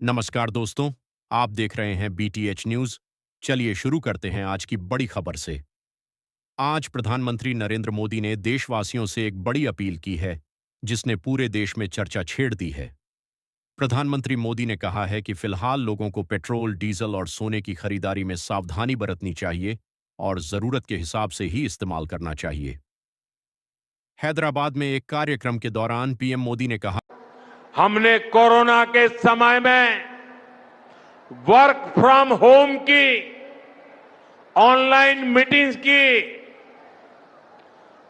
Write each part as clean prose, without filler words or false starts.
नमस्कार दोस्तों, आप देख रहे हैं बीटीएच न्यूज। चलिए शुरू करते हैं आज की बड़ी खबर से। आज प्रधानमंत्री नरेंद्र मोदी ने देशवासियों से एक बड़ी अपील की है, जिसने पूरे देश में चर्चा छेड़ दी है। प्रधानमंत्री मोदी ने कहा है कि फिलहाल लोगों को पेट्रोल, डीजल और सोने की खरीदारी में सावधानी बरतनी चाहिए और जरूरत के हिसाब से ही इस्तेमाल करना चाहिए। हैदराबाद में एक कार्यक्रम के दौरान पीएम मोदी ने कहा, हमने कोरोना के समय में वर्क फ्रॉम होम की, ऑनलाइन मीटिंग्स की,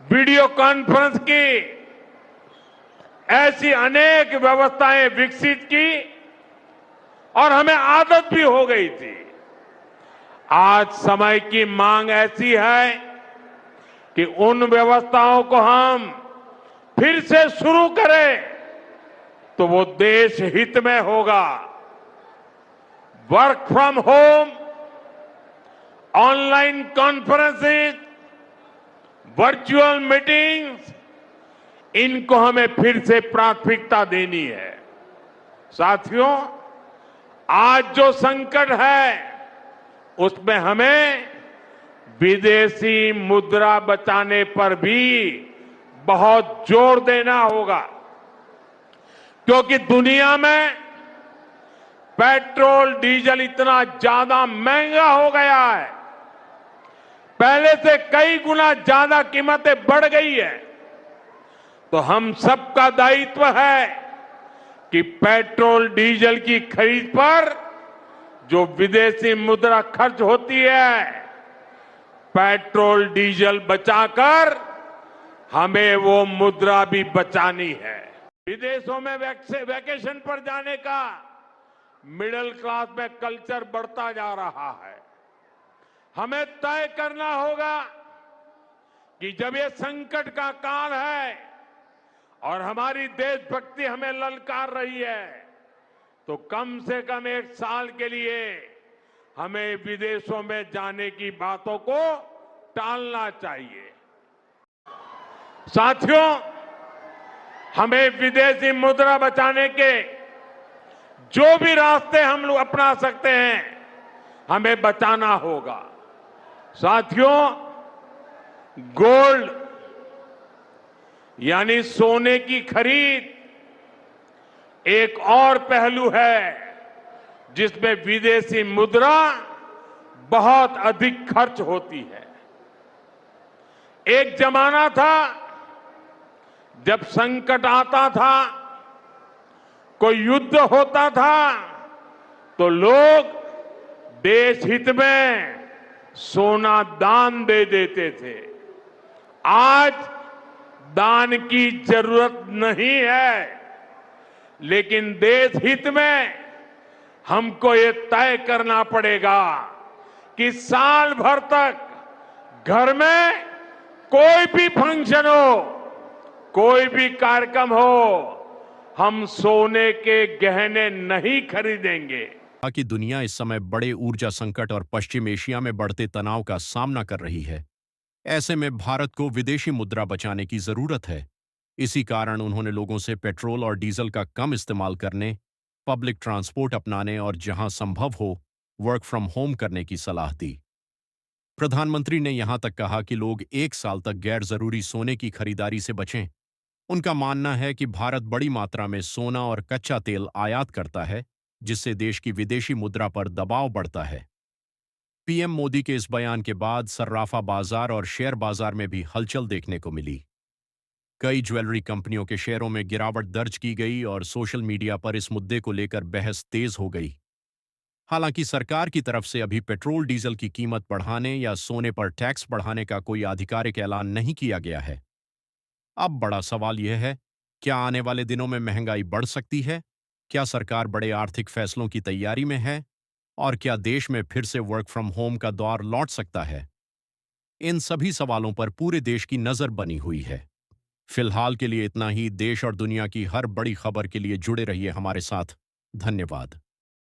वीडियो कॉन्फ्रेंस की, ऐसी अनेक व्यवस्थाएं विकसित की और हमें आदत भी हो गई थी। आज समय की मांग ऐसी है कि उन व्यवस्थाओं को हम फिर से शुरू करें तो वो देश हित में होगा। Work from home, online conferences, virtual meetings, इनको हमें फिर से प्राथमिकता देनी है। साथियों, आज जो संकट है उसमें हमें विदेशी मुद्रा बचाने पर भी बहुत जोर देना होगा, क्योंकि दुनिया में पेट्रोल डीजल इतना ज्यादा महंगा हो गया है, पहले से कई गुना ज्यादा कीमतें बढ़ गई है। तो हम सबका दायित्व है कि पेट्रोल डीजल की खरीद पर जो विदेशी मुद्रा खर्च होती है, पेट्रोल डीजल बचाकर हमें वो मुद्रा भी बचानी है। विदेशों में वैकेशन पर जाने का मिडिल क्लास में कल्चर बढ़ता जा रहा है। हमें तय करना होगा कि जब ये संकट का काल है और हमारी देशभक्ति हमें ललकार रही है, तो कम से कम एक साल के लिए हमें विदेशों में जाने की बातों को टालना चाहिए। साथियों, हमें विदेशी मुद्रा बचाने के जो भी रास्ते हम लोग अपना सकते हैं, हमें बचाना होगा। साथियों, गोल्ड यानी सोने की खरीद एक और पहलू है जिसमें विदेशी मुद्रा बहुत अधिक खर्च होती है। एक जमाना था जब संकट आता था, कोई युद्ध होता था, तो लोग देश हित में सोना दान दे देते थे। आज दान की जरूरत नहीं है, लेकिन देश हित में हमको ये तय करना पड़ेगा कि साल भर तक घर में कोई भी फंक्शन हो, कोई भी कार्यक्रम हो, हम सोने के गहने नहीं खरीदेंगे। कि दुनिया इस समय बड़े ऊर्जा संकट और पश्चिम एशिया में बढ़ते तनाव का सामना कर रही है। ऐसे में भारत को विदेशी मुद्रा बचाने की जरूरत है। इसी कारण उन्होंने लोगों से पेट्रोल और डीजल का कम इस्तेमाल करने, पब्लिक ट्रांसपोर्ट अपनाने और जहां संभव हो वर्क फ्रॉम होम करने की सलाह दी। प्रधानमंत्री ने यहां तक कहा कि लोग एक साल तक गैर जरूरी सोने की खरीदारी से बचें। उनका मानना है कि भारत बड़ी मात्रा में सोना और कच्चा तेल आयात करता है, जिससे देश की विदेशी मुद्रा पर दबाव बढ़ता है। पीएम मोदी के इस बयान के बाद सर्राफा बाजार और शेयर बाजार में भी हलचल देखने को मिली। कई ज्वेलरी कंपनियों के शेयरों में गिरावट दर्ज की गई और सोशल मीडिया पर इस मुद्दे को लेकर बहस तेज हो गई। हालांकि सरकार की तरफ से अभी पेट्रोल डीजल की कीमत बढ़ाने या सोने पर टैक्स बढ़ाने का कोई आधिकारिक ऐलान नहीं किया गया है। अब बड़ा सवाल यह है, क्या आने वाले दिनों में महंगाई बढ़ सकती है? क्या सरकार बड़े आर्थिक फैसलों की तैयारी में है? और क्या देश में फिर से वर्क फ्रॉम होम का दौर लौट सकता है? इन सभी सवालों पर पूरे देश की नजर बनी हुई है। फिलहाल के लिए इतना ही। देश और दुनिया की हर बड़ी खबर के लिए जुड़े रहिए हमारे साथ। धन्यवाद।